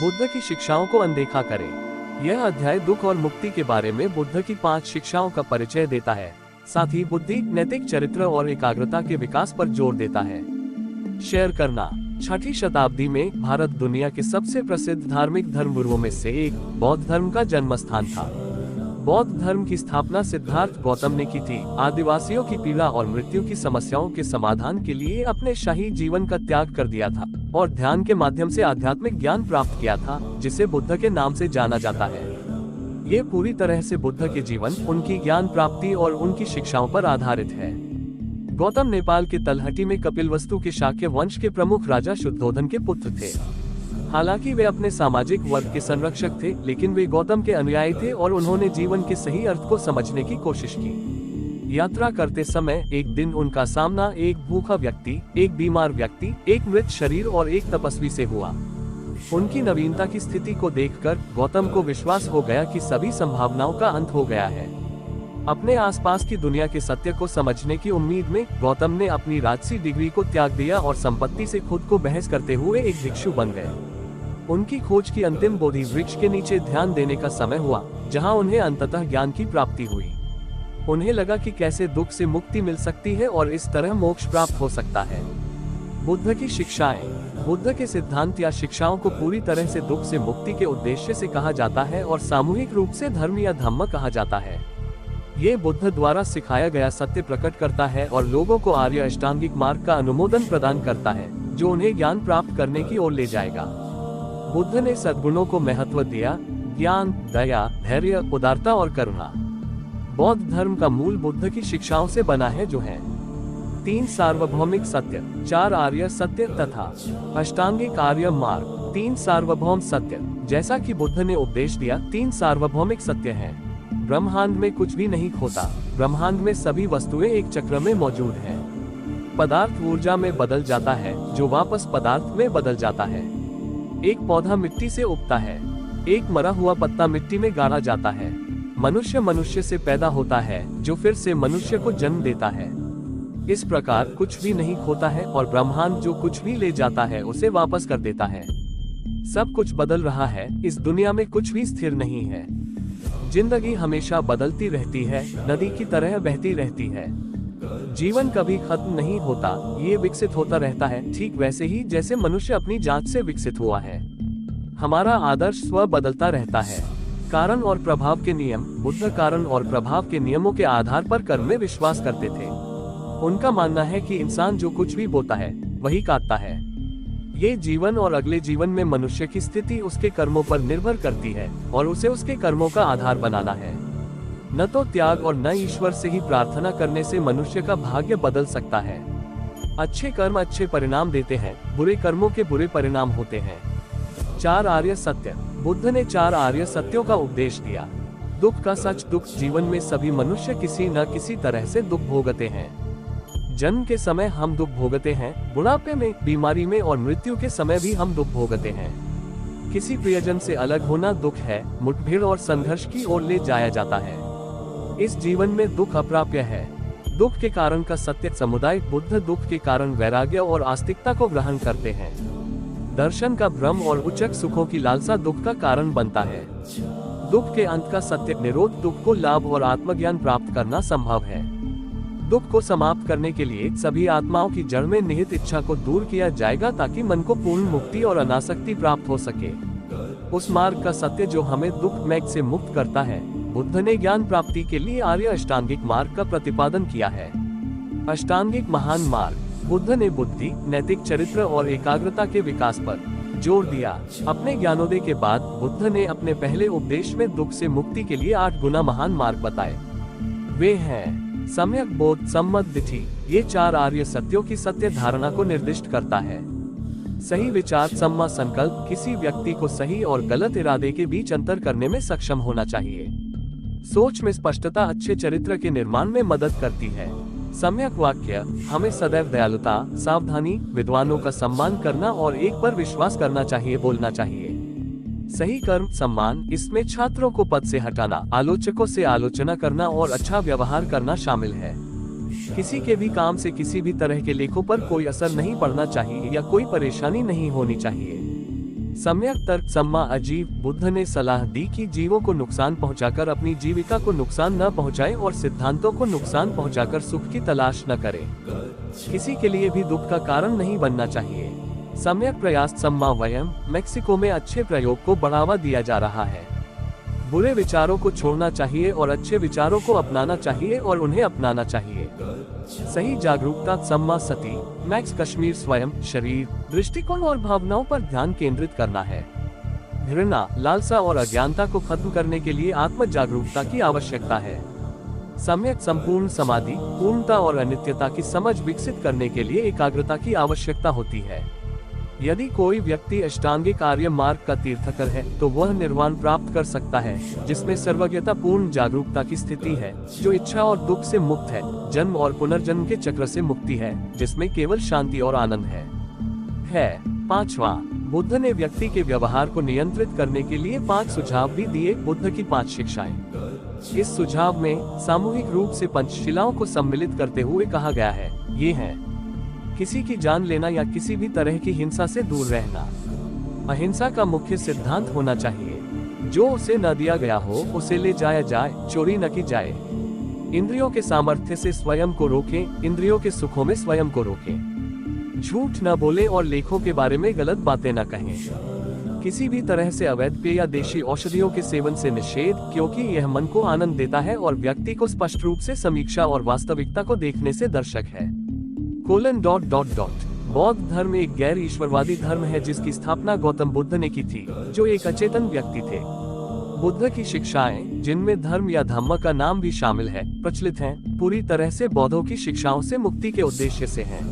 बुद्ध की शिक्षाओं को अनदेखा करें। यह अध्याय दुख और मुक्ति के बारे में बुद्ध की 5 शिक्षाओं का परिचय देता है। साथ ही बुद्धि, नैतिक चरित्र और एकाग्रता के विकास पर जोर देता है। शेयर करना। 6ठी शताब्दी में भारत दुनिया के सबसे प्रसिद्ध धार्मिक धर्मगुरुओं में से एक बौद्ध धर्म का जन्म स्थान था। बौद्ध धर्म की स्थापना सिद्धार्थ गौतम ने की थी। आदिवासियों की पीड़ा और मृत्यु की समस्याओं के समाधान के लिए अपने शाही जीवन का त्याग कर दिया था और ध्यान के माध्यम से आध्यात्मिक ज्ञान प्राप्त किया था, जिसे बुद्ध के नाम से जाना जाता है। ये पूरी तरह से बुद्ध के जीवन, उनकी ज्ञान प्राप्ति और उनकी शिक्षाओं पर आधारित है। गौतम नेपाल के तलहटी में कपिलवस्तु के शाक्य वंश के प्रमुख राजा शुद्धोधन के पुत्र थे। हालांकि वे अपने सामाजिक वर्ग के संरक्षक थे, लेकिन वे गौतम के अनुयायी थे और उन्होंने जीवन के सही अर्थ को समझने की कोशिश की। यात्रा करते समय एक दिन उनका सामना एक भूखा व्यक्ति, एक बीमार व्यक्ति, एक मृत शरीर और एक तपस्वी से हुआ। उनकी नवीनता की स्थिति को देखकर गौतम को विश्वास हो गया कि सभी संभावनाओं का अंत हो गया है। अपने आसपास की दुनिया के सत्य को समझने की उम्मीद में गौतम ने अपनी राजसी डिग्री को त्याग दिया और संपत्ति से खुद को बहस करते हुए एक भिक्षु बन गए। उनकी खोज की अंतिम बोधि वृक्ष के नीचे ध्यान देने का समय हुआ, जहां उन्हें अंततः ज्ञान की प्राप्ति हुई। उन्हें लगा कि कैसे दुख से मुक्ति मिल सकती है और इस तरह मोक्ष प्राप्त हो सकता है। बुद्ध की शिक्षाएं। बुद्ध के सिद्धांत या शिक्षाओं को पूरी तरह से दुख से मुक्ति के उद्देश्य से कहा जाता है और सामूहिक रूप से धर्म या धम्म कहा जाता है। ये बुद्ध द्वारा सिखाया गया सत्य प्रकट करता है और लोगों को आर्य अष्टांगिक मार्ग का अनुमोदन प्रदान करता है, जो उन्हें ज्ञान प्राप्त करने की ओर ले जाएगा। बुद्ध ने सद्गुणों को महत्व दिया: ज्ञान, दया, धैर्य, उदारता और करुणा। बौद्ध धर्म का मूल बुद्ध की शिक्षाओं से बना है, जो है 3 सार्वभौमिक सत्य, 4 आर्य सत्य तथा अष्टांगिक आर्य मार्ग। 3 सार्वभौम सत्य। जैसा कि बुद्ध ने उपदेश दिया, 3 सार्वभौमिक सत्य हैं। ब्रह्मांड में कुछ भी नहीं खोता। ब्रह्मांड में सभी वस्तुएं एक चक्र में मौजूद हैं। पदार्थ ऊर्जा में बदल जाता है, जो वापस पदार्थ में बदल जाता है। एक पौधा मिट्टी से उगता है। एक मरा हुआ पत्ता मिट्टी में गाड़ा जाता है। मनुष्य मनुष्य से पैदा होता है, जो फिर से मनुष्य को जन्म देता है। इस प्रकार कुछ भी नहीं खोता है और ब्रह्मांड जो कुछ भी ले जाता है उसे वापस कर देता है। सब कुछ बदल रहा है। इस दुनिया में कुछ भी स्थिर नहीं है। जिंदगी हमेशा बदलती रहती है, नदी की तरह बहती रहती है। जीवन कभी खत्म नहीं होता, ये विकसित होता रहता है, ठीक वैसे ही जैसे मनुष्य अपनी जांच से विकसित हुआ है। हमारा आदर्श स्व बदलता रहता है। कारण और प्रभाव के नियम। बुद्ध कारण और प्रभाव के नियमों के आधार पर कर्म में विश्वास करते थे। उनका मानना है कि इंसान जो कुछ भी बोता है वही काटता है। ये जीवन और अगले जीवन में मनुष्य की स्थिति उसके कर्मों पर निर्भर करती है और उसे उसके कर्मों का आधार बनाना है। न तो त्याग और न ईश्वर से ही प्रार्थना करने से मनुष्य का भाग्य बदल सकता है। अच्छे कर्म अच्छे परिणाम देते हैं, बुरे कर्मों के बुरे परिणाम होते हैं। 4 आर्य सत्य। बुद्ध ने 4 आर्य सत्यों का उपदेश दिया। दुख का सच। दुख। जीवन में सभी मनुष्य किसी न किसी तरह से दुख भोगते हैं। जन्म के समय हम दुख भोगते हैं, बुढ़ापे में, बीमारी में और मृत्यु के समय भी हम दुख भोगते हैं। किसी प्रियजन से अलग होना दुख है। मुठभेड़ और संघर्ष की ओर ले जाया जाता है। इस जीवन में दुख अप्राप्य है। दुख के कारण का सत्य। समुदाय। बुद्ध दुख के कारण वैराग्य और आस्तिकता को ग्रहण करते हैं। दर्शन का भ्रम और उच्चक सुखों की लालसा दुख का कारण बनता है। दुख के अंत का सत्य। निरोध। दुख को लाभ और आत्मज्ञान प्राप्त करना संभव है। दुख को समाप्त करने के लिए सभी आत्माओं की जड़ में निहित इच्छा को दूर किया जाएगा, ताकि मन को पूर्ण मुक्ति और अनासक्ति प्राप्त हो सके। उस मार्ग का सत्य जो हमें दुख मैग से मुक्त करता है। बुद्ध ने ज्ञान प्राप्ति के लिए आर्य अष्टांगिक मार्ग का प्रतिपादन किया है। अष्टांगिक महान मार्ग। बुद्ध ने बुद्धि, नैतिक चरित्र और एकाग्रता के विकास पर जोर दिया। अपने ज्ञानोदय के बाद बुद्ध ने अपने पहले उपदेश में दुख से मुक्ति के लिए 8 गुना महान मार्ग बताए। वे हैं: सम्यक बोध, सम्मत दिठि। ये 4 आर्य सत्यों की सत्य धारणा को निर्दिष्ट करता है। सही विचार, सम्मा संकल्प। किसी व्यक्ति को सही और गलत इरादे के बीच अंतर करने में सक्षम होना चाहिए। सोच में स्पष्टता अच्छे चरित्र के निर्माण में मदद करती है। सम्यक वाक्य। हमें सदैव दयालुता, सावधानी, विद्वानों का सम्मान करना और एक पर विश्वास करना चाहिए, बोलना चाहिए। सही कर्म, सम्मान। इसमें छात्रों को पद से हटाना, आलोचकों से आलोचना करना और अच्छा व्यवहार करना शामिल है। किसी के भी काम से किसी भी तरह के लेखों पर कोई असर नहीं पड़ना चाहिए या कोई परेशानी नहीं होनी चाहिए। सम्यक तर्क सम्मा अजीब बुद्ध ने सलाह दी कि जीवों को नुकसान पहुंचाकर अपनी जीविका को नुकसान न पहुंचाए और सिद्धांतों को नुकसान पहुंचाकर सुख की तलाश न करे। किसी के लिए भी दुख का कारण नहीं बनना चाहिए। सम्यक प्रयास सम्मा वयम। मेक्सिको में अच्छे प्रयोग को बढ़ावा दिया जा रहा है। बुरे विचारों को छोड़ना चाहिए और अच्छे विचारों को अपनाना चाहिए और उन्हें अपनाना चाहिए। सही जागरूकता सम्मा सती। मैक्स कश्मीर स्वयं, शरीर, दृष्टिकोण और भावनाओं पर ध्यान केंद्रित करना है। घृणा, लालसा और अज्ञानता को खत्म करने के लिए आत्म जागरूकता की आवश्यकता है। सम्यक संपूर्ण समाधि, पूर्णता और अनित्यता की समझ विकसित करने के लिए एकाग्रता की आवश्यकता होती है। यदि कोई व्यक्ति अष्टांगिक आर्य मार्ग का तीर्थकर है तो वह निर्वाण प्राप्त कर सकता है, जिसमें सर्वज्ञता पूर्ण जागरूकता की स्थिति है, जो इच्छा और दुख से मुक्त है, जन्म और पुनर्जन्म के चक्र से मुक्ति है, जिसमें केवल शांति और आनंद है। 5वां, बुद्ध ने व्यक्ति के व्यवहार को नियंत्रित करने के लिए 5 सुझाव भी दिए। बुद्ध की 5 शिक्षाएं। इस सुझाव में सामूहिक रूप से पंचशिलाओं को सम्मिलित करते हुए कहा गया है। ये हैं: किसी की जान लेना या किसी भी तरह की हिंसा से दूर रहना। अहिंसा का मुख्य सिद्धांत होना चाहिए। जो उसे न दिया गया हो उसे ले जाया जाए, चोरी न की जाए। इंद्रियों के सामर्थ्य से स्वयं को रोकें, इंद्रियों के सुखों में स्वयं को रोकें। झूठ न बोले और लेखों के बारे में गलत बातें न कहें। किसी भी तरह से अवैध पेय या देशी औषधियों के सेवन से निषेध, क्योंकि यह मन को आनंद देता है और व्यक्ति को स्पष्ट रूप से समीक्षा और वास्तविकता को देखने से दर्शक है। बौद्ध धर्म एक गैर ईश्वरवादी धर्म है जिसकी स्थापना गौतम बुद्ध ने की थी, जो एक अचेतन व्यक्ति थे। बुद्ध की शिक्षाएं, जिनमें धर्म या धम्म का नाम भी शामिल है, प्रचलित हैं, पूरी तरह से बौद्धों की शिक्षाओं से मुक्ति के उद्देश्य से हैं।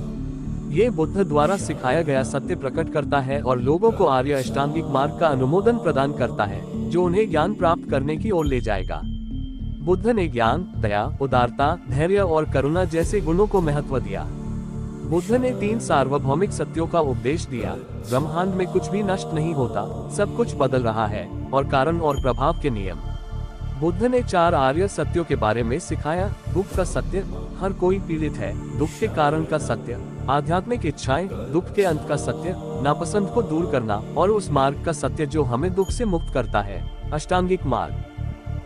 ये बुद्ध द्वारा सिखाया गया सत्य प्रकट करता है और लोगों को आर्य अष्टांगिक मार्ग का अनुमोदन प्रदान करता है, जो उन्हें ज्ञान प्राप्त करने की ओर ले जाएगा। बुद्ध ने ज्ञान, दया, उदारता, धैर्य और करुणा जैसे गुणों को महत्व दिया। बुद्ध ने 3 सार्वभौमिक सत्यों का उपदेश दिया। ब्रह्मांड में कुछ भी नष्ट नहीं होता, सब कुछ बदल रहा है, और कारण और प्रभाव के नियम। बुद्ध ने 4 आर्य सत्यों के बारे में सिखाया। दुख का सत्य, हर कोई पीड़ित है, दुख के कारण का सत्य। आध्यात्मिक इच्छाएं, दुख के अंत का सत्य, नापसंद को दूर करना, और उस मार्ग का सत्य जो हमें दुख से मुक्त करता है, अष्टांगिक मार्ग।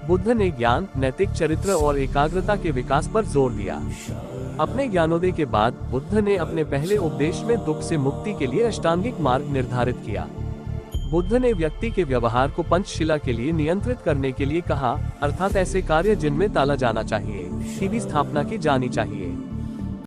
बुद्ध ने ज्ञान, नैतिक चरित्र और एकाग्रता के विकास पर जोर दिया। अपने ज्ञानोदय के बाद बुद्ध ने अपने पहले उपदेश में दुख से मुक्ति के लिए अष्टांगिक मार्ग निर्धारित किया। बुद्ध ने व्यक्ति के व्यवहार को पंचशिला के लिए नियंत्रित करने के लिए कहा, अर्थात ऐसे कार्य जिनमें टाला जाना चाहिए, की भी स्थापना की जानी चाहिए।